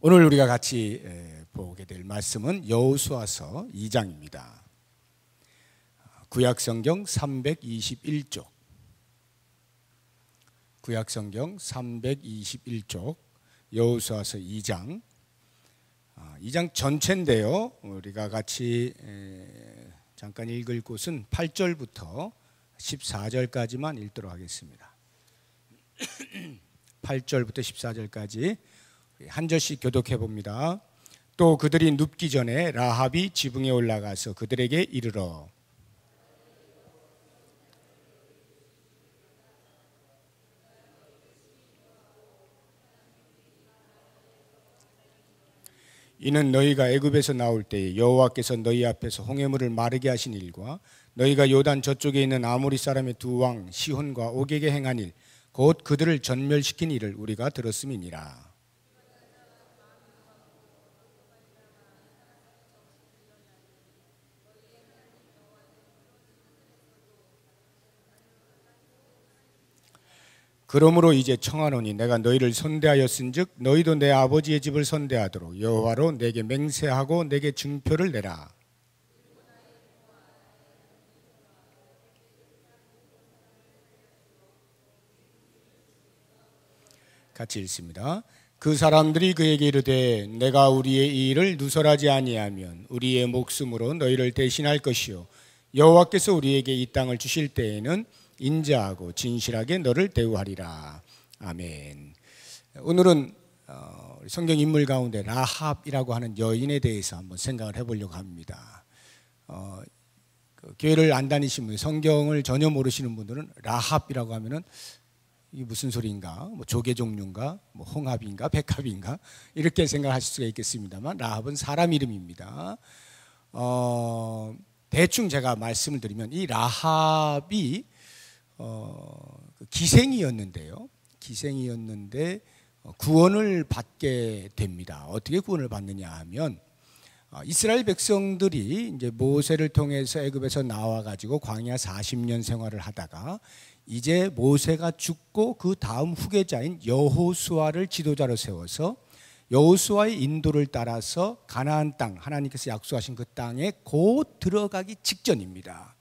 오늘 우리가 같이 보게 될 말씀은 여호수아서 2장입니다. 구약성경 321쪽, 구약성경 321쪽 여호수아서 2장, 2장 전체인데요. 우리가 같이 잠깐 읽을 곳은 8절부터 14절까지만 읽도록 하겠습니다. 8절부터 14절까지 한 절씩 교독해 봅니다. 또 그들이 눕기 전에 라합이 지붕에 올라가서 그들에게 이르러 이는 너희가 애굽에서 나올 때에 여호와께서 너희 앞에서 홍해물을 마르게 하신 일과 너희가 요단 저쪽에 있는 아모리 사람의 두 왕 시혼과 옥에게 행한 일 곧 그들을 전멸시킨 일을 우리가 들었음이니라. 그러므로 이제 청하노니 내가 너희를 선대하였은즉 너희도 내 아버지의 집을 선대하도록 여호와로 내게 맹세하고 내게 증표를 내라. 같이 읽습니다. 그 사람들이 그에게 이르되 내가 우리의 이 일을 누설하지 아니하면 우리의 목숨으로 너희를 대신할 것이요 여호와께서 우리에게 이 땅을 주실 때에는 인자하고 진실하게 너를 대우하리라. 아멘. 오늘은 성경 인물 가운데 라합이라고 하는 여인에 대해서 한번 생각을 해보려고 합니다. 교회를 안 다니신 분, 성경을 전혀 모르시는 분들은 라합이라고 하면은 이게 무슨 소리인가? 뭐 조개 종류인가? 뭐 홍합인가? 백합인가? 이렇게 생각하실 수가 있겠습니다만 라합은 사람 이름입니다. 대충 제가 말씀을 드리면 이 라합이 기생이었는데요. 기생이었는데 구원을 받게 됩니다. 어떻게 구원을 받느냐 하면 이스라엘 백성들이 이제 모세를 통해서 애굽에서 나와 가지고 광야 40년 생활을 하다가 이제 모세가 죽고 그 다음 후계자인 여호수아를 지도자로 세워서 여호수아의 인도를 따라서 가나안 땅, 하나님께서 약속하신 그 땅에 곧 들어가기 직전입니다.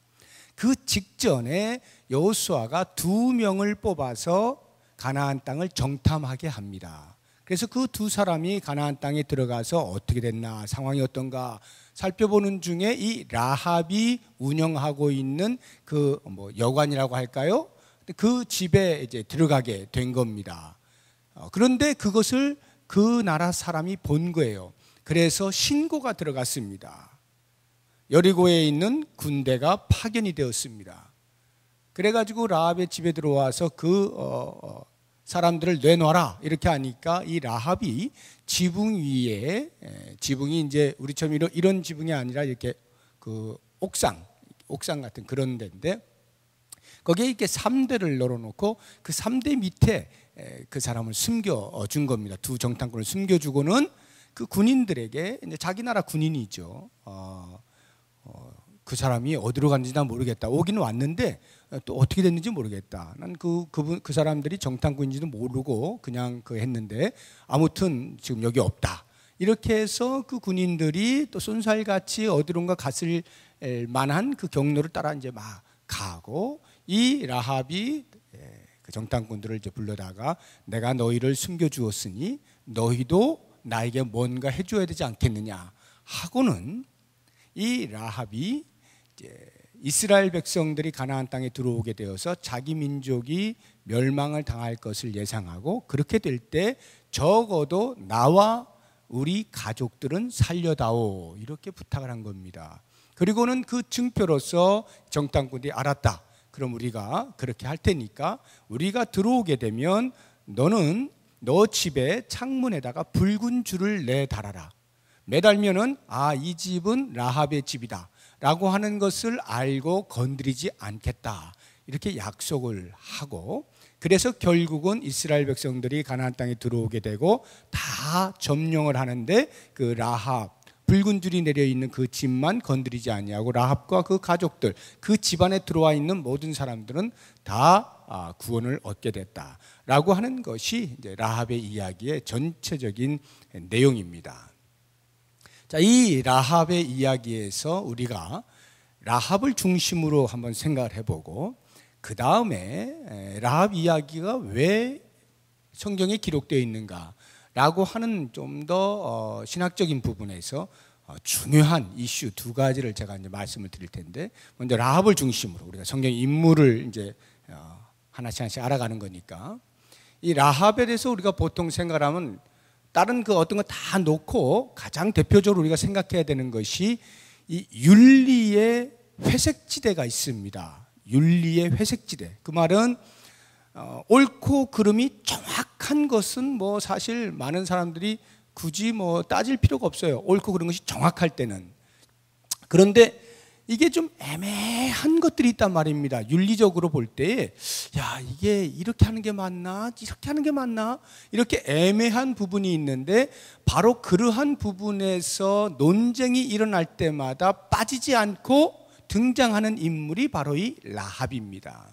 그 직전에 여호수아가 2명을 뽑아서 가나안 땅을 정탐하게 합니다. 그래서 그 두 사람이 가나안 땅에 들어가서 어떻게 됐나, 상황이 어떤가 살펴보는 중에 이 라합이 운영하고 있는 그 여관이라고 할까요? 그 집에 이제 들어가게 된 겁니다. 그런데 그것을 그 나라 사람이 본 거예요. 그래서 신고가 들어갔습니다. 여리고에 있는 군대가 파견이 되었습니다. 그래가지고 라합의 집에 들어와서 그 사람들을 내놔라 이렇게 하니까 이 라합이 지붕 위에, 지붕이 이제 우리처럼 이런 지붕이 아니라 이렇게 그 옥상 같은 그런 데인데 거기에 이렇게 3대를 널어놓고 그 3대 밑에 그 사람을 숨겨준 겁니다. 두 정탐꾼을 숨겨주고는 그 군인들에게, 이제 자기 나라 군인이죠. 그 사람이 어디로 갔는지 난 모르겠다. 오기는 왔는데 또 어떻게 됐는지 모르겠다. 난 그 사람들이 정탐꾼인지도 모르고 그냥 했는데 아무튼 지금 여기 없다. 이렇게 해서 그 군인들이 또 쏜살같이 어디론가 갔을 만한 그 경로를 따라 이제 막 가고 이 라합이 그 정탐꾼들을 이제 불러다가 내가 너희를 숨겨주었으니 너희도 나에게 뭔가 해줘야 되지 않겠느냐 하고는 이 라합이 이제 이스라엘 백성들이 가나안 땅에 들어오게 되어서 자기 민족이 멸망을 당할 것을 예상하고 그렇게 될 때 적어도 나와 우리 가족들은 살려다오 이렇게 부탁을 한 겁니다. 그리고는 그 증표로서 정탐꾼들이 알았다. 그럼 우리가 그렇게 할 테니까 우리가 들어오게 되면 너는 너 집에 창문에다가 붉은 줄을 내달아라. 매달면은 이 집은 라합의 집이다 라고 하는 것을 알고 건드리지 않겠다 이렇게 약속을 하고, 그래서 결국은 이스라엘 백성들이 가나안 땅에 들어오게 되고 다 점령을 하는데 그 라합 붉은 줄이 내려 있는 그 집만 건드리지 아니하고 라합과 그 가족들, 그 집안에 들어와 있는 모든 사람들은 다 구원을 얻게 됐다라고 하는 것이 이제 라합의 이야기의 전체적인 내용입니다. 자, 이 라합의 이야기에서 우리가 라합을 중심으로 한번 생각을 해보고, 그 다음에 라합 이야기가 왜 성경에 기록되어 있는가라고 하는 좀 더 신학적인 부분에서 중요한 이슈 두 가지를 제가 이제 말씀을 드릴 텐데, 먼저 라합을 중심으로 우리가 성경 인물을 이제 하나씩 알아가는 거니까, 이 라합에 대해서 우리가 보통 생각하면 다른 그 어떤 거 다 놓고 가장 대표적으로 우리가 생각해야 되는 것이 이 윤리의 회색지대가 있습니다. 윤리의 회색지대. 그 말은 옳고 그름이 정확한 것은 뭐 사실 많은 사람들이 굳이 뭐 따질 필요가 없어요. 옳고 그른 것이 정확할 때는. 그런데 이게 좀 애매한 것들이 있단 말입니다. 윤리적으로 볼 때, 야, 이게 이렇게 하는 게 맞나? 이렇게 하는 게 맞나? 이렇게 애매한 부분이 있는데, 바로 그러한 부분에서 논쟁이 일어날 때마다 빠지지 않고 등장하는 인물이 바로 이 라합입니다.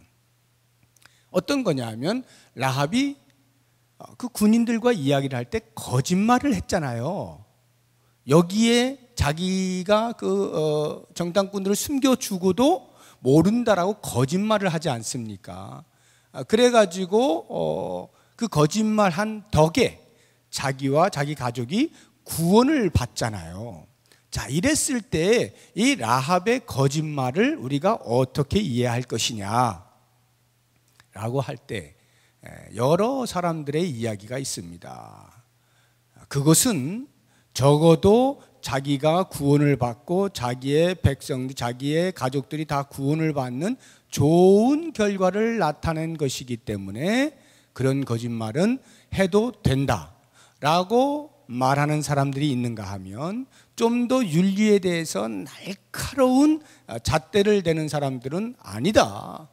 어떤 거냐 하면, 라합이 그 군인들과 이야기를 할 때 거짓말을 했잖아요. 여기에 자기가 그 정탐꾼들을 숨겨주고도 모른다라고 거짓말을 하지 않습니까? 그래가지고 그 거짓말한 덕에 자기와 자기 가족이 구원을 받잖아요. 자, 이랬을 때 이 라합의 거짓말을 우리가 어떻게 이해할 것이냐 라고 할 때 여러 사람들의 이야기가 있습니다. 그것은 적어도 자기가 구원을 받고 자기의 백성들, 자기의 가족들이 다 구원을 받는 좋은 결과를 나타낸 것이기 때문에 그런 거짓말은 해도 된다라고 말하는 사람들이 있는가 하면, 좀 더 윤리에 대해서 날카로운 잣대를 대는 사람들은 아니다.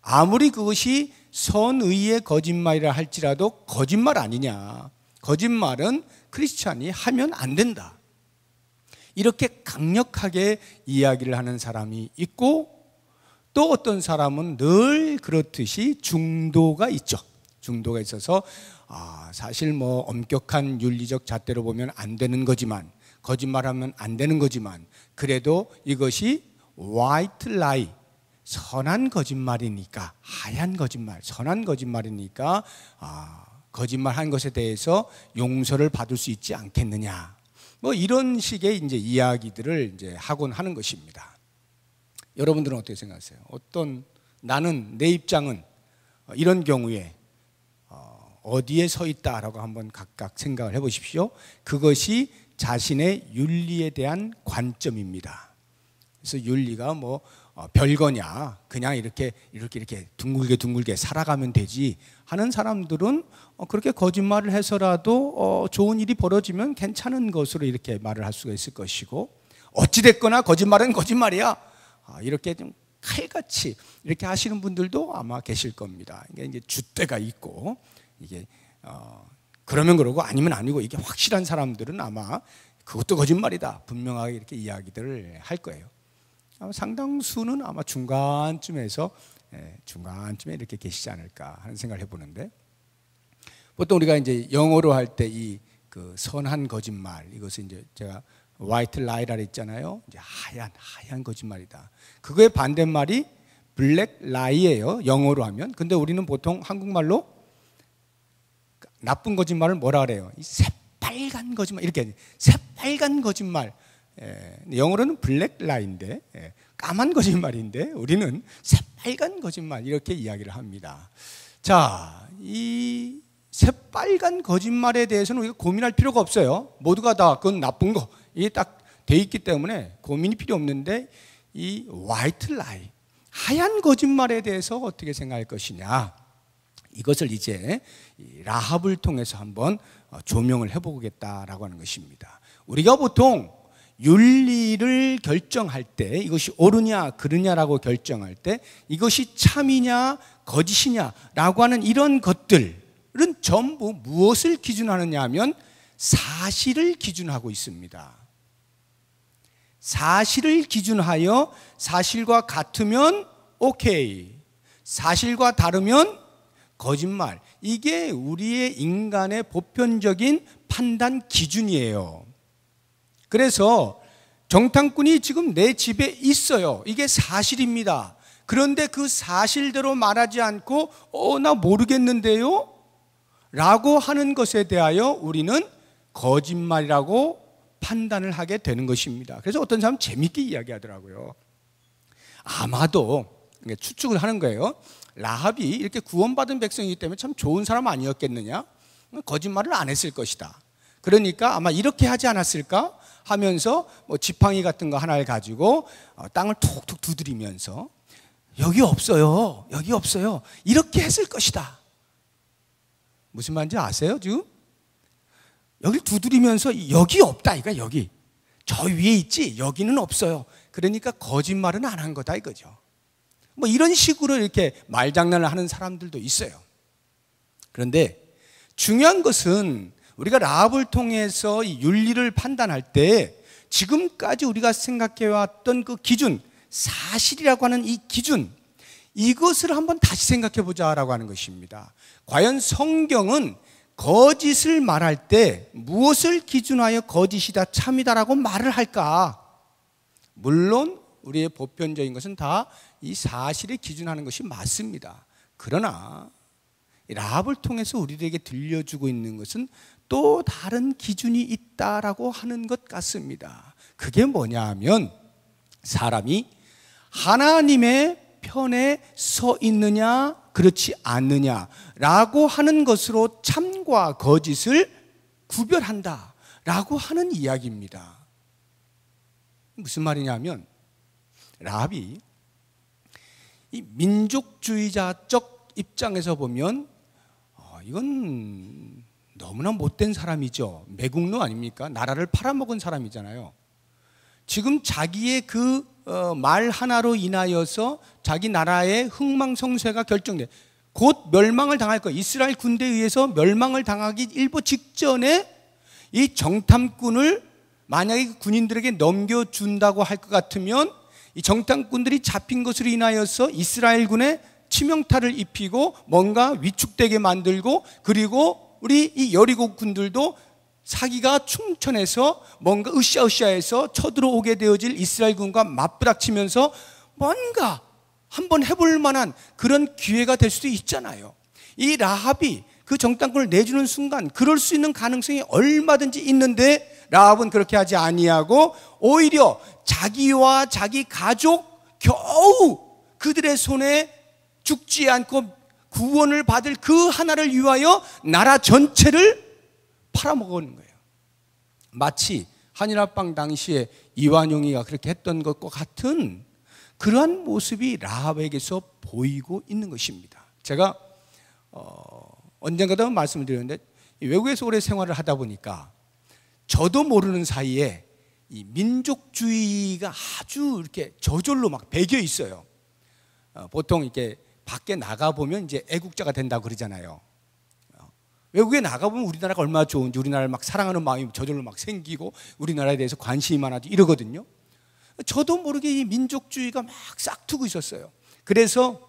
아무리 그것이 선의의 거짓말이라 할지라도 거짓말 아니냐. 거짓말은 크리스찬이 하면 안 된다. 이렇게 강력하게 이야기를 하는 사람이 있고, 또 어떤 사람은 늘 그렇듯이 중도가 있죠. 중도가 있어서 사실 뭐 엄격한 윤리적 잣대로 보면 안 되는 거지만, 거짓말하면 안 되는 거지만, 그래도 이것이 white lie, 선한 거짓말이니까, 하얀 거짓말, 선한 거짓말이니까 거짓말한 것에 대해서 용서를 받을 수 있지 않겠느냐. 뭐 이런 식의 이제 이야기들을 이제 하곤 하는 것입니다. 여러분들은 어떻게 생각하세요? 나는 내 입장은 이런 경우에 어디에 서 있다라고 한번 각각 생각을 해보십시오. 그것이 자신의 윤리에 대한 관점입니다. 그래서 윤리가 뭐 별거냐, 그냥 이렇게 둥글게 살아가면 되지 하는 사람들은 그렇게 거짓말을 해서라도 좋은 일이 벌어지면 괜찮은 것으로 이렇게 말을 할 수가 있을 것이고, 어찌됐거나 거짓말은 거짓말이야, 이렇게 좀 칼같이 이렇게 하시는 분들도 아마 계실 겁니다. 이게 이제 줏대가 있고, 이게 그러면 그러고 아니면 아니고, 이게 확실한 사람들은 아마 그것도 거짓말이다 분명하게 이렇게 이야기들을 할 거예요. 상당수는 아마 중간쯤에 이렇게 계시지 않을까 하는 생각을 해보는데, 보통 우리가 이제 영어로 할 때 이 그 선한 거짓말, 이것을 이제 제가 white lie라 했잖아요. 이제 하얀 거짓말이다. 그거의 반대말이 black lie예요, 영어로 하면. 근데 우리는 보통 한국말로 나쁜 거짓말을 뭐라 그래요? 이 새빨간 거짓말, 이렇게 새빨간 거짓말. 영어로는 블랙 라인인데, 까만 거짓말인데 우리는 새빨간 거짓말 이렇게 이야기를 합니다. 자, 이 새빨간 거짓말에 대해서는 우리가 고민할 필요가 없어요. 모두가 다 그건 나쁜 거, 이게 딱 돼 있기 때문에 고민이 필요 없는데, 이 화이트 라이, 하얀 거짓말에 대해서 어떻게 생각할 것이냐, 이것을 이제 라합을 통해서 한번 조명을 해보겠다라고 하는 것입니다. 우리가 보통 윤리를 결정할 때, 이것이 옳으냐 그르냐라고 결정할 때, 이것이 참이냐 거짓이냐라고 하는 이런 것들은 전부 무엇을 기준하느냐 하면 사실을 기준하고 있습니다. 사실을 기준하여 사실과 같으면 오케이, 사실과 다르면 거짓말. 이게 우리의 인간의 보편적인 판단 기준이에요. 그래서 정탐꾼이 지금 내 집에 있어요. 이게 사실입니다. 그런데 그 사실대로 말하지 않고 나 모르겠는데요? 라고 하는 것에 대하여 우리는 거짓말이라고 판단을 하게 되는 것입니다. 그래서 어떤 사람은 재밌게 이야기하더라고요. 아마도 추측을 하는 거예요. 라합이 이렇게 구원받은 백성이기 때문에 참 좋은 사람 아니었겠느냐? 거짓말을 안 했을 것이다. 그러니까 아마 이렇게 하지 않았을까 하면서 뭐 지팡이 같은 거 하나를 가지고 땅을 툭툭 두드리면서 여기 없어요, 여기 없어요, 이렇게 했을 것이다. 무슨 말인지 아세요? 지금 여기 두드리면서 여기 없다, 이거 여기 저 위에 있지 여기는 없어요. 그러니까 거짓말은 안 한 거다 이거죠. 뭐 이런 식으로 이렇게 말장난을 하는 사람들도 있어요. 그런데 중요한 것은 우리가 라합을 통해서 이 윤리를 판단할 때 지금까지 우리가 생각해왔던 그 기준, 사실이라고 하는 이 기준, 이것을 한번 다시 생각해 보자라고 하는 것입니다. 과연 성경은 거짓을 말할 때 무엇을 기준하여 거짓이다, 참이다라고 말을 할까? 물론 우리의 보편적인 것은 다 이 사실에 기준하는 것이 맞습니다. 그러나 라합을 통해서 우리들에게 들려주고 있는 것은 또 다른 기준이 있다라고 하는 것 같습니다. 그게 뭐냐 하면 사람이 하나님의 편에 서 있느냐 그렇지 않느냐라고 하는 것으로 참과 거짓을 구별한다라고 하는 이야기입니다. 무슨 말이냐면 라합이 이 민족주의자적 입장에서 보면 이건 너무나 못된 사람이죠. 매국노 아닙니까? 나라를 팔아먹은 사람이잖아요. 지금 자기의 그 말 하나로 인하여서 자기 나라의 흥망성쇠가 결정돼 곧 멸망을 당할 거예요. 이스라엘 군대에 의해서 멸망을 당하기 일보 직전에 이 정탐꾼을 만약에 군인들에게 넘겨준다고 할 것 같으면 이 정탐꾼들이 잡힌 것으로 인하여서 이스라엘군에 치명타를 입히고 뭔가 위축되게 만들고, 그리고 우리 이 여리고 군들도 사기가 충천해서 뭔가 으쌰으쌰해서 쳐들어오게 되어질 이스라엘군과 맞부닥치면서 뭔가 한번 해볼 만한 그런 기회가 될 수도 있잖아요. 이 라합이 그 정탐꾼을 내주는 순간 그럴 수 있는 가능성이 얼마든지 있는데 라합은 그렇게 하지 아니하고 오히려 자기와 자기 가족 겨우 그들의 손에 죽지 않고 구원을 받을 그 하나를 위하여 나라 전체를 팔아먹은 거예요. 마치 한일합방 당시에 이완용이가 그렇게 했던 것과 같은 그러한 모습이 라합에게서 보이고 있는 것입니다. 제가 언젠가도 말씀을 드렸는데 외국에서 오래 생활을 하다 보니까 저도 모르는 사이에 이 민족주의가 아주 이렇게 저절로 막 배겨 있어요. 보통 이렇게 밖에 나가 보면 이제 애국자가 된다고 그러잖아요. 외국에 나가 보면 우리나라가 얼마나 좋은지, 우리나라를 막 사랑하는 마음이 저절로 막 생기고 우리나라에 대해서 관심이 많아지고 이러거든요. 저도 모르게 이 민족주의가 막 싹트고 있었어요. 그래서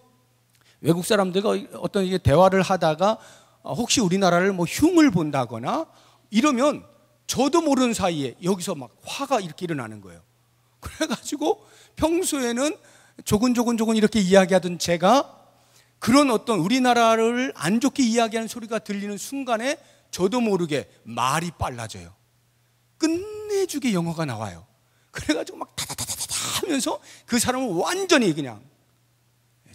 외국 사람들과 어떤 대화를 하다가 혹시 우리나라를 뭐 흉을 본다거나 이러면 저도 모르는 사이에 여기서 막 화가 이렇게 일어나는 거예요. 그래가지고 평소에는 조근조근 이렇게 이야기하던 제가 그런 어떤 우리나라를 안 좋게 이야기하는 소리가 들리는 순간에 저도 모르게 말이 빨라져요. 끝내주게 영어가 나와요. 그래가지고 막 다다다다다 하면서 그 사람을 완전히 그냥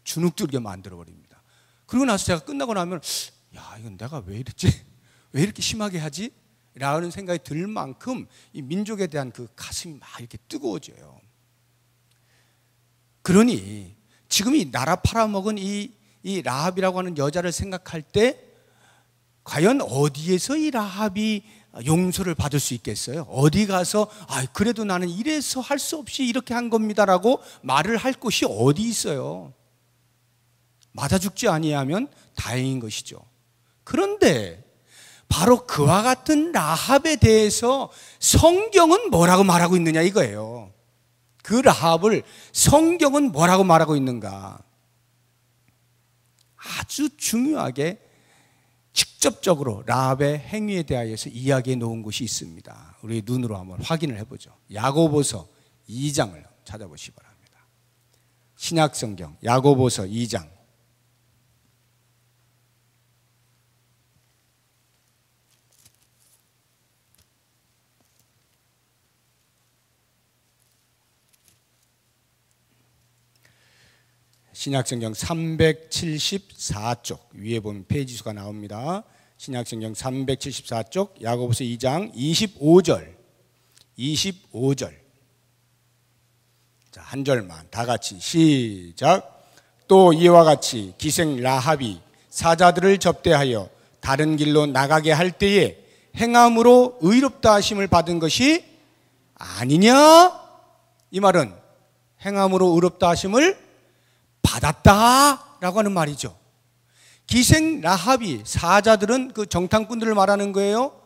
주눅들게 만들어버립니다. 그러고 나서 제가 끝나고 나면 야, 이건 내가 왜 이랬지? 왜 이렇게 심하게 하지? 라는 생각이 들 만큼 이 민족에 대한 그 가슴이 막 이렇게 뜨거워져요. 그러니 지금 이 나라 팔아먹은 이 라합이라고 하는 여자를 생각할 때 과연 어디에서 이 라합이 용서를 받을 수 있겠어요? 어디 가서 그래도 나는 이래서 할 수 없이 이렇게 한 겁니다라고 말을 할 곳이 어디 있어요? 맞아 죽지 아니하면 다행인 것이죠. 그런데 바로 그와 같은 라합에 대해서 성경은 뭐라고 말하고 있느냐 이거예요. 그 라합을 성경은 뭐라고 말하고 있는가? 아주 중요하게 직접적으로 라합의 행위에 대하여서 이야기해 놓은 곳이 있습니다. 우리 눈으로 한번 확인을 해보죠. 야고보서 2장을 찾아보시기 바랍니다. 신약성경 야고보서 2장. 신약성경 374쪽 위에 보면 페이지 수가 나옵니다. 신약성경 374쪽 야고보서 2장 25절. 자, 한 절만 다 같이 시작. 또 이와 같이 기생 라합이 사자들을 접대하여 다른 길로 나가게 할 때에 행함으로 의롭다 하심을 받은 것이 아니냐? 이 말은 행함으로 의롭다 하심을 받았다라고 하는 말이죠. 기생 라합이, 사자들은 그 정탐꾼들을 말하는 거예요.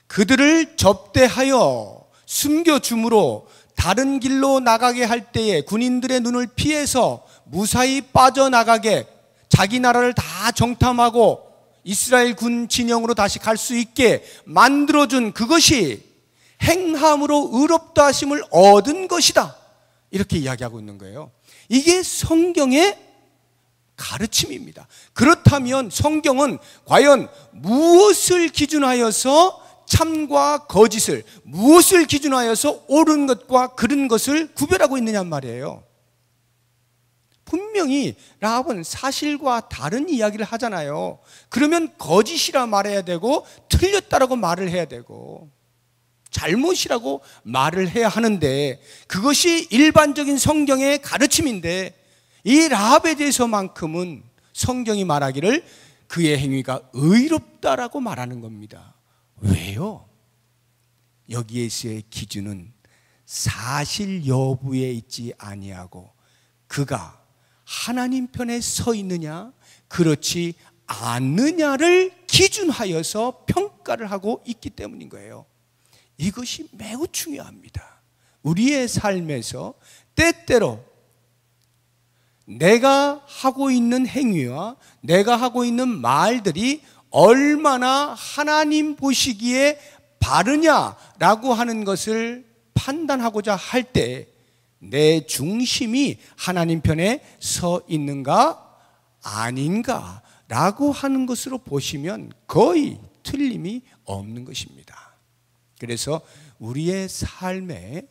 그들을 접대하여 숨겨줌으로 다른 길로 나가게 할 때에 군인들의 눈을 피해서 무사히 빠져나가게, 자기 나라를 다 정탐하고 이스라엘 군 진영으로 다시 갈 수 있게 만들어준 그것이 행함으로 의롭다 하심을 얻은 것이다, 이렇게 이야기하고 있는 거예요. 이게 성경의 가르침입니다. 그렇다면 성경은 과연 무엇을 기준하여서 참과 거짓을, 무엇을 기준하여서 옳은 것과 그른 것을 구별하고 있느냐 말이에요. 분명히 라합은 사실과 다른 이야기를 하잖아요. 그러면 거짓이라 말해야 되고 틀렸다라고 말을 해야 되고 잘못이라고 말을 해야 하는데, 그것이 일반적인 성경의 가르침인데 이 라합에 대해서만큼은 성경이 말하기를 그의 행위가 의롭다라고 말하는 겁니다. 왜요? 여기에서의 기준은 사실 여부에 있지 아니하고 그가 하나님 편에 서 있느냐 그렇지 않느냐를 기준하여서 평가를 하고 있기 때문인 거예요. 이것이 매우 중요합니다. 우리의 삶에서 때때로 내가 하고 있는 행위와 내가 하고 있는 말들이 얼마나 하나님 보시기에 바르냐라고 하는 것을 판단하고자 할 때 내 중심이 하나님 편에 서 있는가 아닌가 라고 하는 것으로 보시면 거의 틀림이 없는 것입니다. 그래서 우리의 삶에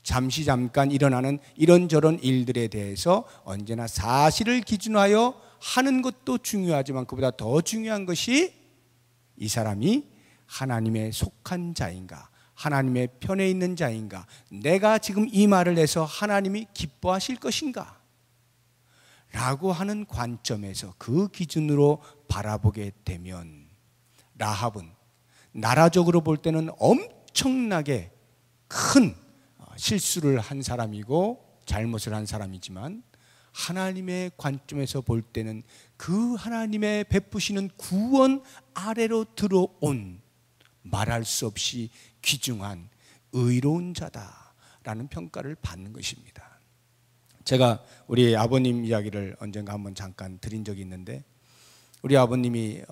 잠시 잠깐 일어나는 이런저런 일들에 대해서 언제나 사실을 기준하여 하는 것도 중요하지만 그보다 더 중요한 것이 이 사람이 하나님에 속한 자인가, 하나님의 편에 있는 자인가, 내가 지금 이 말을 해서 하나님이 기뻐하실 것인가 라고 하는 관점에서 그 기준으로 바라보게 되면 라합은 나라적으로 볼 때는 엄청나게 큰 실수를 한 사람이고 잘못을 한 사람이지만 하나님의 관점에서 볼 때는 그 하나님의 베푸시는 구원 아래로 들어온 말할 수 없이 귀중한 의로운 자다라는 평가를 받는 것입니다. 제가 우리 아버님 이야기를 언젠가 한번 잠깐 드린 적이 있는데, 우리 아버님이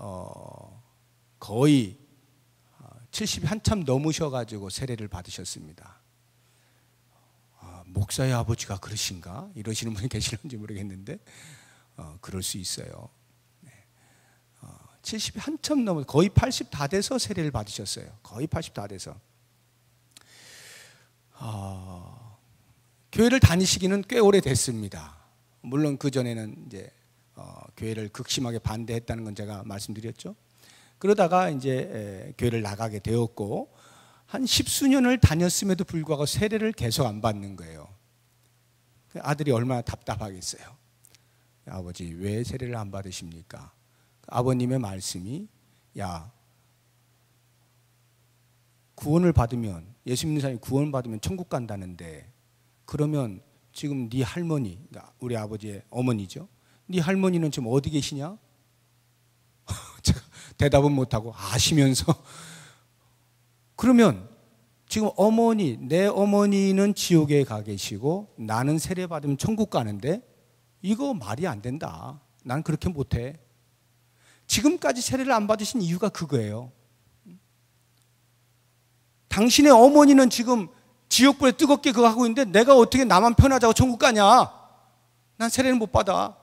거의 70이 한참 넘으셔가지고 세례를 받으셨습니다. 목사의 아버지가 그러신가? 이러시는 분이 계시는지 모르겠는데 그럴 수 있어요. 70이 한참 넘어 거의 80 다 돼서 세례를 받으셨어요. 거의 80 다 돼서. 교회를 다니시기는 꽤 오래됐습니다. 물론 그 전에는 이제 교회를 극심하게 반대했다는 건 제가 말씀드렸죠. 그러다가 이제 교회를 나가게 되었고 한 10수년을 다녔음에도 불구하고 세례를 계속 안 받는 거예요. 아들이 얼마나 답답하겠어요. 아버지 왜 세례를 안 받으십니까? 아버님의 말씀이, 야, 구원을 받으면, 예수 믿는 사람이 구원을 받으면 천국 간다는데, 그러면 지금 네 할머니, 우리 아버지의 어머니죠, 네 할머니는 지금 어디 계시냐? 제가 대답은 못하고 아시면서 그러면 지금 내 어머니는 지옥에 가 계시고 나는 세례 받으면 천국 가는데 이거 말이 안 된다. 난 그렇게 못해. 지금까지 세례를 안 받으신 이유가 그거예요. 당신의 어머니는 지금 지옥불에 뜨겁게 그거 하고 있는데 내가 어떻게 나만 편하자고 천국 가냐? 난 세례는 못 받아.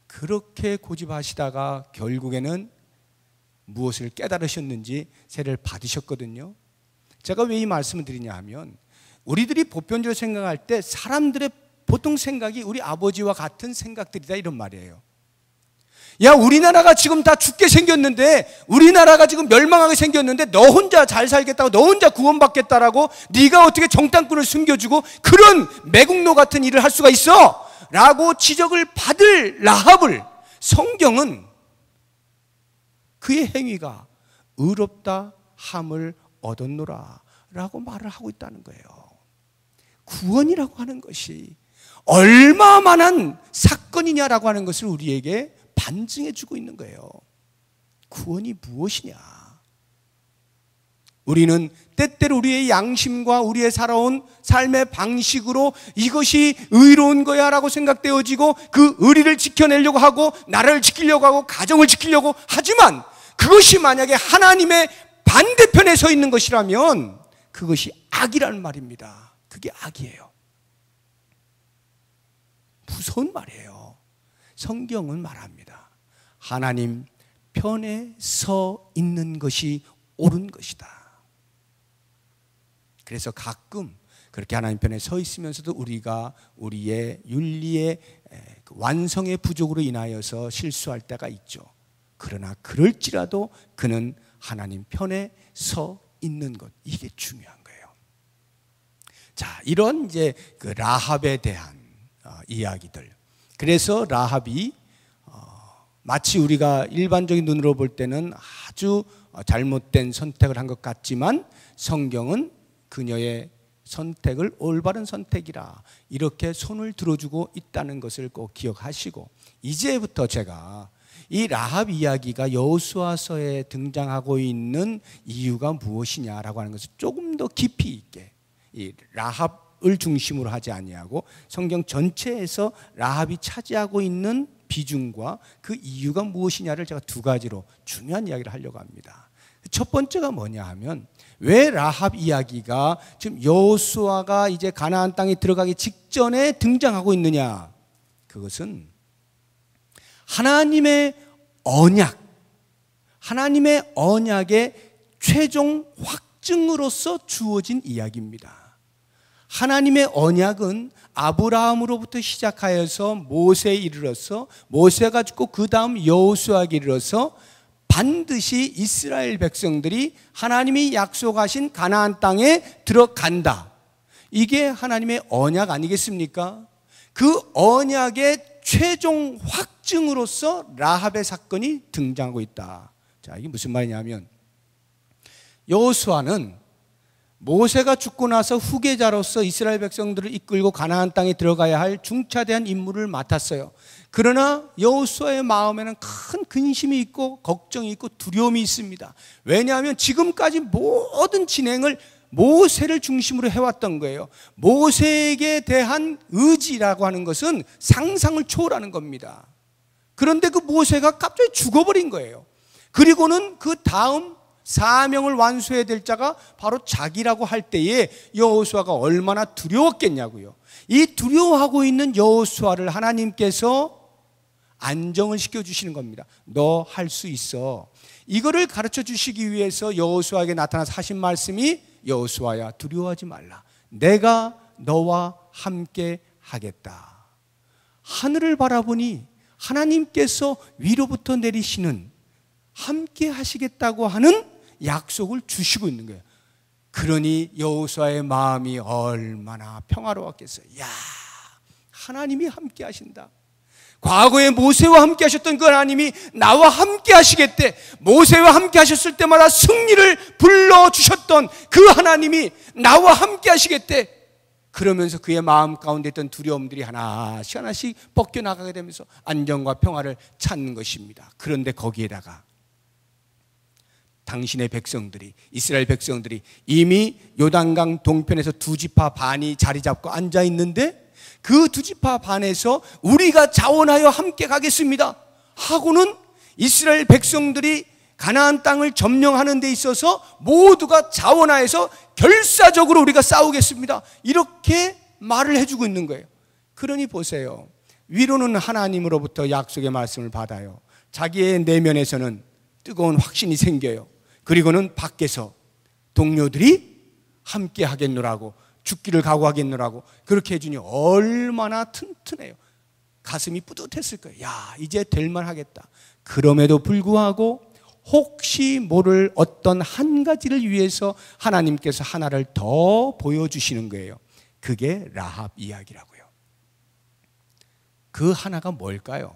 그렇게 고집하시다가 결국에는 무엇을 깨달으셨는지 세례를 받으셨거든요. 제가 왜 이 말씀을 드리냐 하면 우리들이 보편적으로 생각할 때 사람들의 보통 생각이 우리 아버지와 같은 생각들이다 이런 말이에요. 야, 우리나라가 지금 다 죽게 생겼는데, 우리나라가 지금 멸망하게 생겼는데 너 혼자 잘 살겠다고, 너 혼자 구원받겠다라고 네가 어떻게 정탐꾼을 숨겨주고 그런 매국노 같은 일을 할 수가 있어? 라고 지적을 받을 라합을 성경은 그의 행위가 의롭다 함을 얻었노라 라고 말을 하고 있다는 거예요. 구원이라고 하는 것이 얼마만한 사건이냐라고 하는 것을 우리에게 반증해 주고 있는 거예요. 구원이 무엇이냐? 우리는 때때로 우리의 양심과 우리의 살아온 삶의 방식으로 이것이 의로운 거야 라고 생각되어지고 그 의리를 지켜내려고 하고 나라를 지키려고 하고 가정을 지키려고 하지만 그것이 만약에 하나님의 반대편에 서 있는 것이라면 그것이 악이라는 말입니다. 그게 악이에요. 무서운 말이에요. 성경은 말합니다. 하나님 편에 서 있는 것이 옳은 것이다. 그래서 가끔 그렇게 하나님 편에 서 있으면서도 우리가 우리의 윤리의 완성의 부족으로 인하여서 실수할 때가 있죠. 그러나 그럴지라도 그는 하나님 편에 서 있는 것, 이게 중요한 거예요. 자, 이런 이제 그 라합에 대한 이야기들. 그래서 라합이 마치 우리가 일반적인 눈으로 볼 때는 아주 잘못된 선택을 한 것 같지만 성경은 그녀의 선택을 올바른 선택이라 이렇게 손을 들어주고 있다는 것을 꼭 기억하시고, 이제부터 제가 이 라합 이야기가 여호수아서에 등장하고 있는 이유가 무엇이냐라고 하는 것을 조금 더 깊이 있게, 이 라합을 중심으로 하지 아니하고 성경 전체에서 라합이 차지하고 있는 비중과 그 이유가 무엇이냐를 제가 두 가지로 중요한 이야기를 하려고 합니다. 첫 번째가 뭐냐 하면, 왜 라합 이야기가 지금 여호수아가 이제 가나안 땅에 들어가기 직전에 등장하고 있느냐? 그것은 하나님의 언약의 최종 확증으로서 주어진 이야기입니다. 하나님의 언약은 아브라함으로부터 시작하여서 모세에 이르러서, 모세가 죽고 그 다음 여호수아에게 이르러서 반드시 이스라엘 백성들이 하나님이 약속하신 가나안 땅에 들어간다. 이게 하나님의 언약 아니겠습니까? 그 언약의 최종 확증으로서 라합의 사건이 등장하고 있다. 자, 이게 무슨 말이냐면, 여호수아는 모세가 죽고 나서 후계자로서 이스라엘 백성들을 이끌고 가나안 땅에 들어가야 할 중차대한 임무를 맡았어요. 그러나 여호수아의 마음에는 큰 근심이 있고 걱정이 있고 두려움이 있습니다. 왜냐하면 지금까지 모든 진행을 모세를 중심으로 해왔던 거예요. 모세에게 대한 의지라고 하는 것은 상상을 초월하는 겁니다. 그런데 그 모세가 갑자기 죽어버린 거예요. 그리고는 그 다음 사명을 완수해야 될 자가 바로 자기라고 할 때에 여호수아가 얼마나 두려웠겠냐고요. 이 두려워하고 있는 여호수아를 하나님께서 안정을 시켜주시는 겁니다. 너 할 수 있어. 이거를 가르쳐 주시기 위해서 여호수아에게 나타나서 하신 말씀이, 여호수아야 두려워하지 말라. 내가 너와 함께 하겠다. 하늘을 바라보니 하나님께서 위로부터 내리시는 함께 하시겠다고 하는 약속을 주시고 있는 거예요. 그러니 여호수아의 마음이 얼마나 평화로웠겠어요. 야, 하나님이 함께 하신다. 과거에 모세와 함께 하셨던 그 하나님이 나와 함께 하시겠대. 모세와 함께 하셨을 때마다 승리를 불러주셨던 그 하나님이 나와 함께 하시겠대. 그러면서 그의 마음 가운데 있던 두려움들이 하나씩 하나씩 벗겨나가게 되면서 안정과 평화를 찾는 것입니다. 그런데 거기에다가 당신의 백성들이, 이스라엘 백성들이 이미 요단강 동편에서 두 지파 반이 자리 잡고 앉아 있는데 그 두 지파 반에서 우리가 자원하여 함께 가겠습니다 하고는 이스라엘 백성들이 가나안 땅을 점령하는 데 있어서 모두가 자원하여서 결사적으로 우리가 싸우겠습니다 이렇게 말을 해주고 있는 거예요. 그러니 보세요. 위로는 하나님으로부터 약속의 말씀을 받아요. 자기의 내면에서는 뜨거운 확신이 생겨요. 그리고는 밖에서 동료들이 함께 하겠노라고, 죽기를 각오하겠노라고 그렇게 해주니 얼마나 튼튼해요. 가슴이 뿌듯했을 거예요. 야, 이제 될만 하겠다. 그럼에도 불구하고 혹시 모를 어떤 한 가지를 위해서 하나님께서 하나를 더 보여주시는 거예요. 그게 라합 이야기라고요. 그 하나가 뭘까요?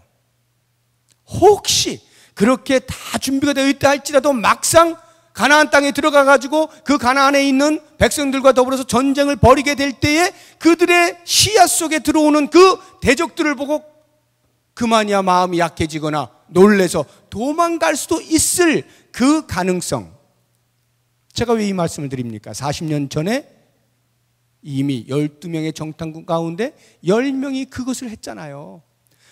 혹시 그렇게 다 준비가 되어 있다 할지라도 막상 가나안 땅에 들어가 가지고 그 가나안에 있는 백성들과 더불어서 전쟁을 벌이게 될 때에 그들의 시야 속에 들어오는 그 대적들을 보고 그만이야 마음이 약해지거나 놀래서 도망갈 수도 있을 그 가능성. 제가 왜 이 말씀을 드립니까? 40년 전에 이미 12명의 정탐꾼 가운데 10명이 그것을 했잖아요.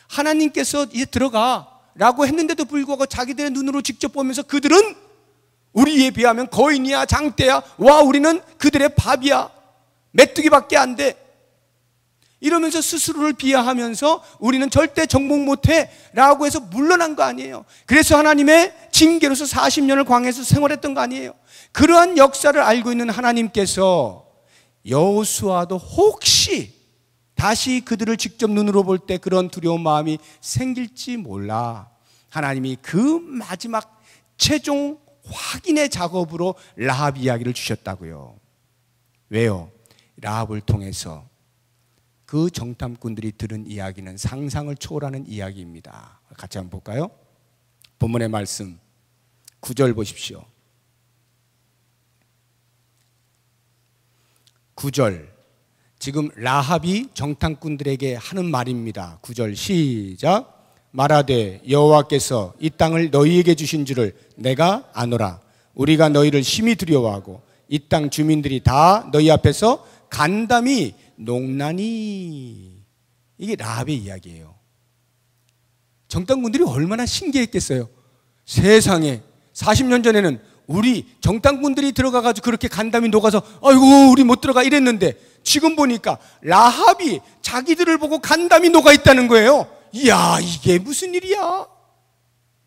하나님께서 이제 들어가 라고 했는데도 불구하고 자기들의 눈으로 직접 보면서 그들은 우리에 비하면 거인이야 장대야, 와 우리는 그들의 밥이야, 메뚜기밖에 안 돼 이러면서 스스로를 비하하면서 우리는 절대 정복 못해 라고 해서 물러난 거 아니에요. 그래서 하나님의 징계로서 40년을 광야에서 생활했던 거 아니에요. 그러한 역사를 알고 있는 하나님께서 여호수아도 혹시 다시 그들을 직접 눈으로 볼 때 그런 두려운 마음이 생길지 몰라 하나님이 그 마지막 최종 확인의 작업으로 라합 이야기를 주셨다고요. 왜요? 라합을 통해서 그 정탐꾼들이 들은 이야기는 상상을 초월하는 이야기입니다. 같이 한번 볼까요? 본문의 말씀 9절 보십시오. 9절 지금 라합이 정탐꾼들에게 하는 말입니다. 9절 시작. 말하되 여호와께서 이 땅을 너희에게 주신 줄을 내가 아노라. 우리가 너희를 심히 두려워하고 이 땅 주민들이 다 너희 앞에서 간담이 농나니. 이게 라합의 이야기예요. 정탐꾼들이 얼마나 신기했겠어요. 세상에 40년 전에는 우리 정탐꾼들이 들어가가지고 그렇게 간담이 녹아서 아이고 우리 못 들어가 이랬는데 지금 보니까 라합이 자기들을 보고 간담이 녹아 있다는 거예요. 이야, 이게 무슨 일이야?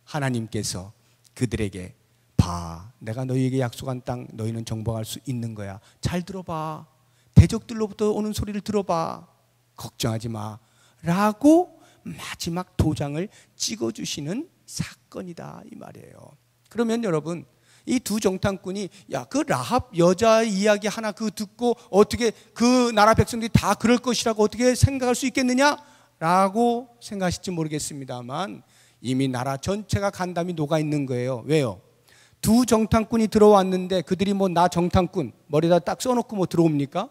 하나님께서 그들에게 봐, 내가 너희에게 약속한 땅 너희는 정복할 수 있는 거야. 잘 들어봐. 대적들로부터 오는 소리를 들어봐. 걱정하지 마 라고 마지막 도장을 찍어주시는 사건이다 이 말이에요. 그러면 여러분 이 두 정탐꾼이 야, 그 라합 여자 이야기 하나 그 듣고 어떻게 그 나라 백성들이 다 그럴 것이라고 어떻게 생각할 수 있겠느냐 라고 생각하실지 모르겠습니다만 이미 나라 전체가 간담이 녹아 있는 거예요. 왜요? 두 정탐꾼이 들어왔는데 그들이 뭐 나 정탐꾼 머리에다 딱 써놓고 뭐 들어옵니까?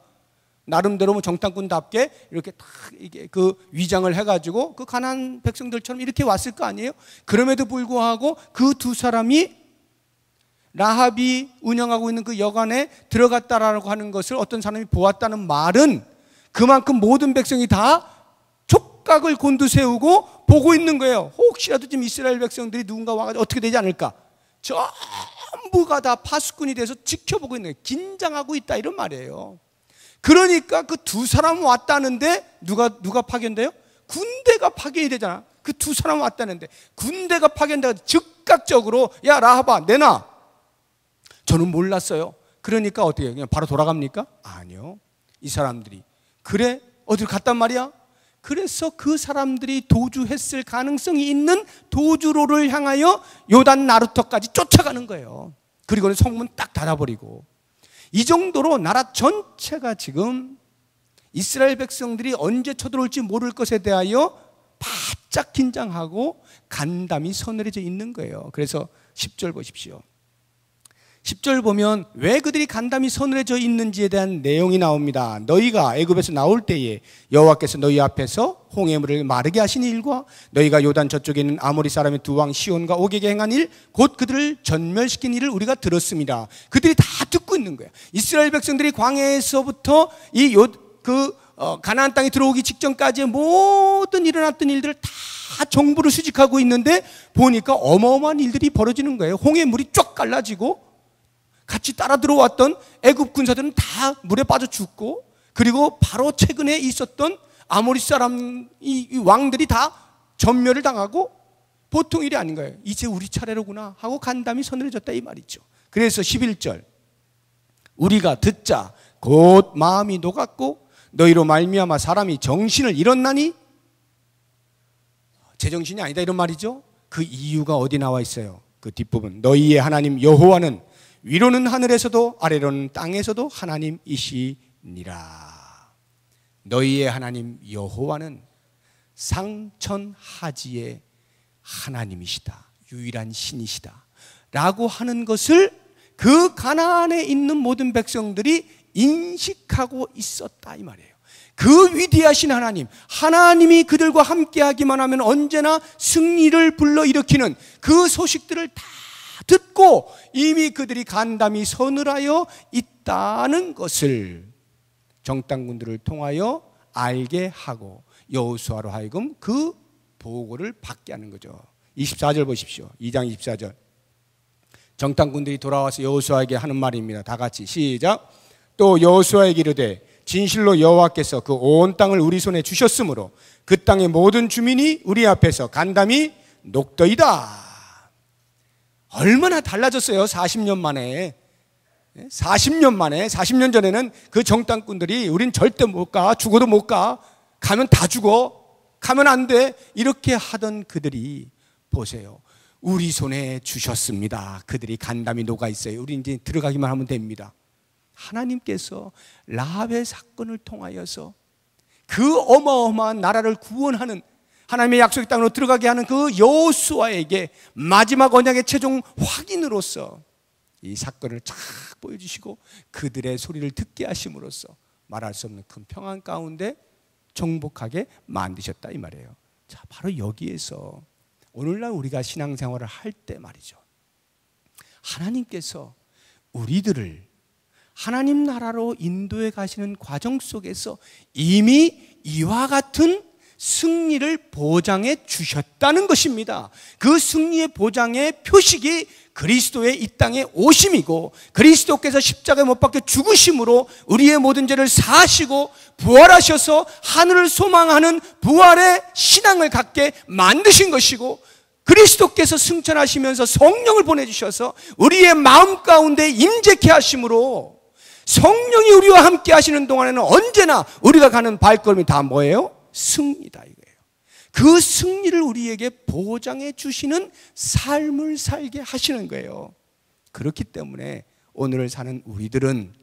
나름대로 뭐 정탐꾼답게 이렇게 딱 이게 그 위장을 해가지고 그 가나안 백성들처럼 이렇게 왔을 거 아니에요? 그럼에도 불구하고 그 두 사람이 라합이 운영하고 있는 그 여관에 들어갔다라고 하는 것을 어떤 사람이 보았다는 말은 그만큼 모든 백성이 다 촉각을 곤두세우고 보고 있는 거예요. 혹시라도 지금 이스라엘 백성들이 누군가 와가지고 어떻게 되지 않을까? 전부가 다 파수꾼이 돼서 지켜보고 있는 거예요. 긴장하고 있다 이런 말이에요. 그러니까 그 두 사람 왔다는데 누가 파견돼요? 군대가 파견이 되잖아. 그 두 사람 왔다는데 군대가 파견돼서 즉각적으로 야 라합아 내놔. 저는 몰랐어요. 그러니까 어떻게 해요? 그냥 바로 돌아갑니까? 아니요. 이 사람들이 그래 어디로 갔단 말이야? 그래서 그 사람들이 도주했을 가능성이 있는 도주로를 향하여 요단 나루터까지 쫓아가는 거예요. 그리고는 성문 딱 닫아버리고 이 정도로 나라 전체가 지금 이스라엘 백성들이 언제 쳐들어올지 모를 것에 대하여 바짝 긴장하고 간담이 서늘해져 있는 거예요. 그래서 10절 보십시오. 10절 보면 왜 그들이 간담이 서늘해져 있는지에 대한 내용이 나옵니다. 너희가 애굽에서 나올 때에 여호와께서 너희 앞에서 홍해물을 마르게 하신 일과 너희가 요단 저쪽에 있는 아모리 사람의 두 왕 시온과 오게게 행한 일, 곧 그들을 전멸시킨 일을 우리가 들었습니다. 그들이 다 듣고 있는 거예요. 이스라엘 백성들이 광야에서부터 가나안 땅에 들어오기 직전까지의 모든 일어났던 일들을 다 정보를 수집하고 있는데 보니까 어마어마한 일들이 벌어지는 거예요. 홍해물이 쫙 갈라지고 같이 따라 들어왔던 애굽 군사들은 다 물에 빠져 죽고, 그리고 바로 최근에 있었던 아모리 사람 이 왕들이 다 전멸을 당하고 보통 일이 아닌 거예요. 이제 우리 차례로구나 하고 간담이 서늘해졌다 이 말이죠. 그래서 11절 우리가 듣자 곧 마음이 녹았고 너희로 말미암아 사람이 정신을 잃었나니, 제정신이 아니다 이런 말이죠. 그 이유가 어디 나와 있어요? 그 뒷부분, 너희의 하나님 여호와는 위로는 하늘에서도 아래로는 땅에서도 하나님이시니라. 너희의 하나님 여호와는 상천하지의 하나님이시다, 유일한 신이시다 라고 하는 것을 그 가나안에 있는 모든 백성들이 인식하고 있었다 이 말이에요. 그 위대하신 하나님, 하나님이 그들과 함께하기만 하면 언제나 승리를 불러일으키는 그 소식들을 다 듣고 이미 그들이 간담이 서늘하여 있다는 것을 정탐꾼들을 통하여 알게 하고 여호수아로 하여금 그 보고를 받게 하는 거죠. 24절 보십시오. 2장 24절. 정탐꾼들이 돌아와서 여호수아에게 하는 말입니다. 다 같이 시작. 또 여호수아에게 이르되 진실로 여호와께서 그 온 땅을 우리 손에 주셨으므로 그 땅의 모든 주민이 우리 앞에서 간담이 녹더이다. 얼마나 달라졌어요. 40년 만에. 40년 전에는 그 정탐꾼들이 우린 절대 못 가, 죽어도 못 가, 가면 다 죽어, 가면 안 돼, 이렇게 하던 그들이 보세요, 우리 손에 주셨습니다. 그들이 간담이 녹아 있어요. 우리 이제 들어가기만 하면 됩니다. 하나님께서 라합의 사건을 통하여서 그 어마어마한 나라를 구원하는, 하나님의 약속의 땅으로 들어가게 하는 그 여호수아에게 마지막 언약의 최종 확인으로서 이 사건을 쫙 보여주시고 그들의 소리를 듣게 하심으로써 말할 수 없는 큰 평안 가운데 정복하게 만드셨다 이 말이에요. 자, 바로 여기에서 오늘날 우리가 신앙생활을 할 때 말이죠, 하나님께서 우리들을 하나님 나라로 인도해 가시는 과정 속에서 이미 이와 같은 승리를 보장해 주셨다는 것입니다. 그 승리의 보장의 표식이 그리스도의 이 땅에 오심이고, 그리스도께서 십자가에 못 박혀 죽으심으로 우리의 모든 죄를 사하시고 부활하셔서 하늘을 소망하는 부활의 신앙을 갖게 만드신 것이고, 그리스도께서 승천하시면서 성령을 보내주셔서 우리의 마음 가운데 임재케 하심으로 성령이 우리와 함께 하시는 동안에는 언제나 우리가 가는 발걸음이 다 뭐예요? 승리다 이거예요. 그 승리를 우리에게 보장해 주시는 삶을 살게 하시는 거예요. 그렇기 때문에 오늘을 사는 우리들은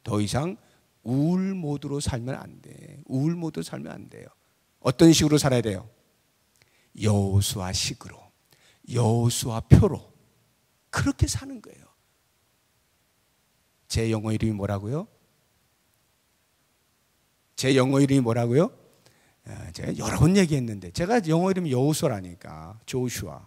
더 이상 우울 모드로 살면 안 돼. 우울 모드로 살면 안 돼요. 어떤 식으로 살아야 돼요? 여호수아 식으로, 여호수아 표로 그렇게 사는 거예요. 제 영어 이름이 뭐라고요? 제 영어 이름이 뭐라고요? 제가 여러 번 얘기했는데 제가 영어 이름이 여호수아라니까. 조슈아.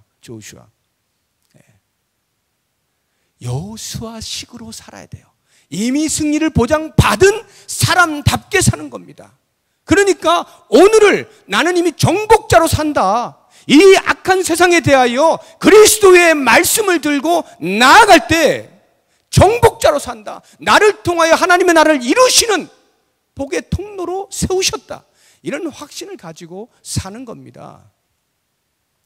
여호수아식으로 살아야 돼요. 이미 승리를 보장받은 사람답게 사는 겁니다. 그러니까 오늘을 나는 이미 정복자로 산다. 이 악한 세상에 대하여 그리스도의 말씀을 들고 나아갈 때 정복자로 산다. 나를 통하여 하나님의 나라를 이루시는 복의 통로로 세우셨다. 이런 확신을 가지고 사는 겁니다.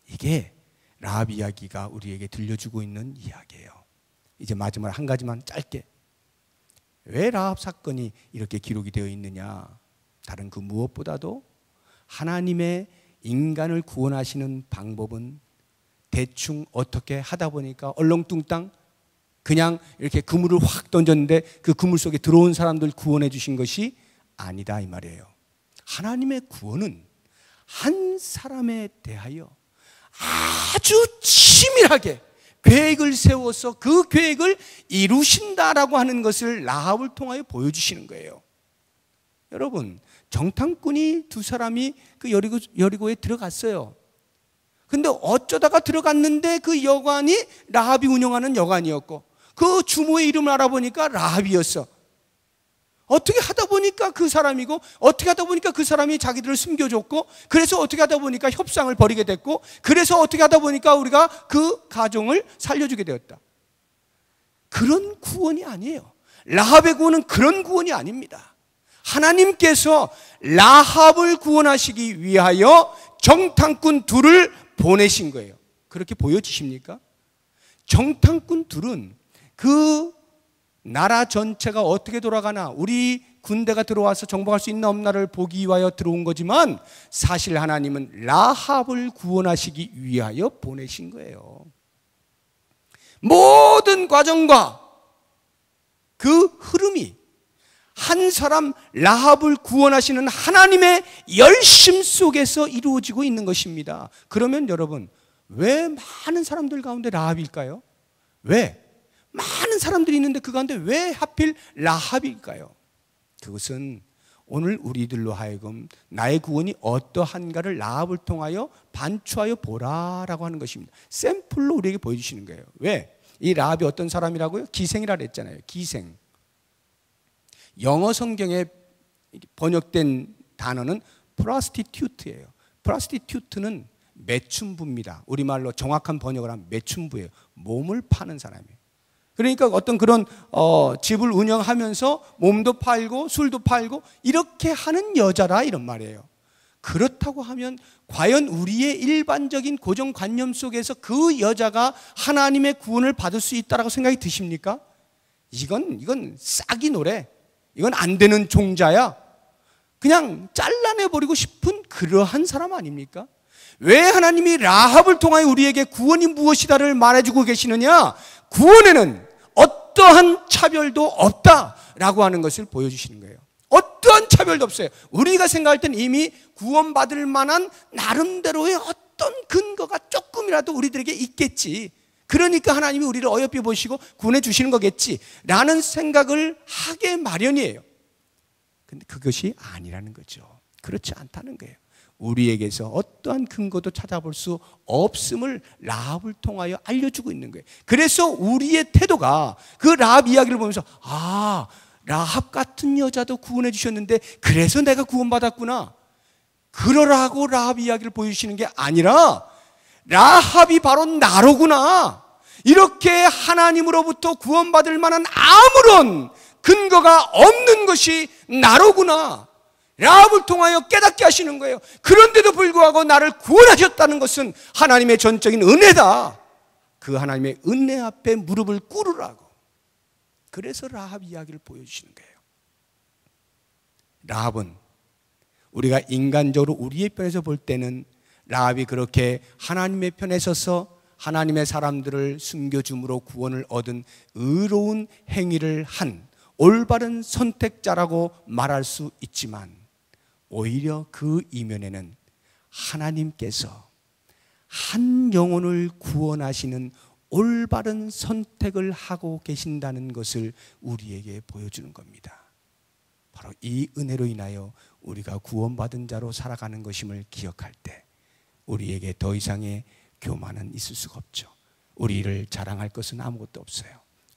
이게 라합 이야기가 우리에게 들려주고 있는 이야기예요. 이제 마지막 한 가지만 짧게. 왜 라합 사건이 이렇게 기록이 되어 있느냐? 다른 그 무엇보다도 하나님의 인간을 구원하시는 방법은 대충 어떻게 하다 보니까 얼렁뚱땅 그냥 이렇게 그물을 확 던졌는데 그 그물 속에 들어온 사람들 구원해 주신 것이 아니다 이 말이에요. 하나님의 구원은 한 사람에 대하여 아주 치밀하게 계획을 세워서 그 계획을 이루신다라고 하는 것을 라합을 통하여 보여주시는 거예요. 여러분, 정탐꾼이 두 사람이 그 여리고에 들어갔어요. 근데 어쩌다가 들어갔는데 그 여관이 라합이 운영하는 여관이었고, 그 주모의 이름을 알아보니까 라합이었어. 어떻게 하다 보니까 그 사람이고, 어떻게 하다 보니까 그 사람이 자기들을 숨겨줬고, 그래서 어떻게 하다 보니까 협상을 벌이게 됐고, 그래서 어떻게 하다 보니까 우리가 그 가정을 살려주게 되었다. 그런 구원이 아니에요. 라합의 구원은 그런 구원이 아닙니다. 하나님께서 라합을 구원하시기 위하여 정탐꾼 둘을 보내신 거예요. 그렇게 보여지십니까? 정탐꾼 둘은 그 나라 전체가 어떻게 돌아가나, 우리 군대가 들어와서 정복할 수 있나 없나를 보기 위하여 들어온 거지만, 사실 하나님은 라합을 구원하시기 위하여 보내신 거예요. 모든 과정과 그 흐름이 한 사람 라합을 구원하시는 하나님의 열심 속에서 이루어지고 있는 것입니다. 그러면 여러분, 왜 많은 사람들 가운데 라합일까요? 왜? 많은 사람들이 있는데 그 가운데 왜 하필 라합일까요? 그것은 오늘 우리들로 하여금 나의 구원이 어떠한가를 라합을 통하여 반추하여 보라라고 하는 것입니다. 샘플로 우리에게 보여주시는 거예요. 왜? 이 라합이 어떤 사람이라고요? 기생이라 그랬잖아요. 기생. 영어 성경에 번역된 단어는 prostitute예요. prostitute는 매춘부입니다. 우리말로 정확한 번역을 하면 매춘부예요. 몸을 파는 사람이에요. 그러니까 어떤 그런 집을 운영하면서 몸도 팔고 술도 팔고 이렇게 하는 여자라, 이런 말이에요. 그렇다고 하면 과연 우리의 일반적인 고정관념 속에서 그 여자가 하나님의 구원을 받을 수 있다라고 생각이 드십니까? 이건 싹이 노래. 이건 안 되는 종자야. 그냥 잘라내버리고 싶은 그러한 사람 아닙니까? 왜 하나님이 라합을 통하여 우리에게 구원이 무엇이다를 말해주고 계시느냐? 구원에는 어떠한 차별도 없다라고 하는 것을 보여주시는 거예요. 어떠한 차별도 없어요. 우리가 생각할 땐 이미 구원받을 만한 나름대로의 어떤 근거가 조금이라도 우리들에게 있겠지. 그러니까 하나님이 우리를 어여삐 보시고 구원해 주시는 거겠지 라는 생각을 하게 마련이에요. 근데 그것이 아니라는 거죠. 그렇지 않다는 거예요. 우리에게서 어떠한 근거도 찾아볼 수 없음을 라합을 통하여 알려주고 있는 거예요. 그래서 우리의 태도가 그 라합 이야기를 보면서, 아, 라합 같은 여자도 구원해 주셨는데 그래서 내가 구원받았구나, 그러라고 라합 이야기를 보여주시는 게 아니라, 라합이 바로 나로구나, 이렇게 하나님으로부터 구원받을 만한 아무런 근거가 없는 것이 나로구나, 라합을 통하여 깨닫게 하시는 거예요. 그런데도 불구하고 나를 구원하셨다는 것은 하나님의 전적인 은혜다. 그 하나님의 은혜 앞에 무릎을 꿇으라고. 그래서 라합 이야기를 보여주시는 거예요. 라합은 우리가 인간적으로 우리의 편에서 볼 때는 라합이 그렇게 하나님의 편에 서서 하나님의 사람들을 숨겨줌으로 구원을 얻은 의로운 행위를 한 올바른 선택자라고 말할 수 있지만, 오히려 그 이면에는 하나님께서 한 영혼을 구원하시는 올바른 선택을 하고 계신다는 것을 우리에게 보여주는 겁니다. 바로 이 은혜로 인하여 우리가 구원받은 자로 살아가는 것임을 기억할 때 우리에게 더 이상의 교만은 있을 수가 없죠. 우리를 자랑할 것은 아무것도 없어요.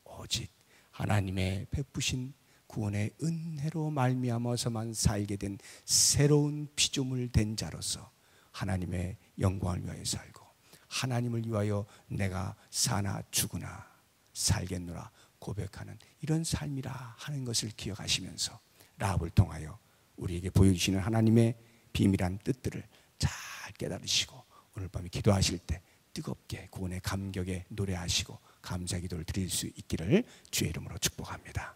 오직 하나님의 베푸신 구원의 은혜로 말미암아서만 살게 된 새로운 피조물 된 자로서 하나님의 영광을 위하여 살고, 하나님을 위하여 내가 사나 죽으나 살겠노라 고백하는 이런 삶이라 하는 것을 기억하시면서 라합을 통하여 우리에게 보여주시는 하나님의 비밀한 뜻들을 잘 깨달으시고, 오늘 밤에 기도하실 때 뜨겁게 구원의 감격에 노래하시고 감사 기도를 드릴 수 있기를 주의 이름으로 축복합니다.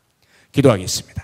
기도하겠습니다.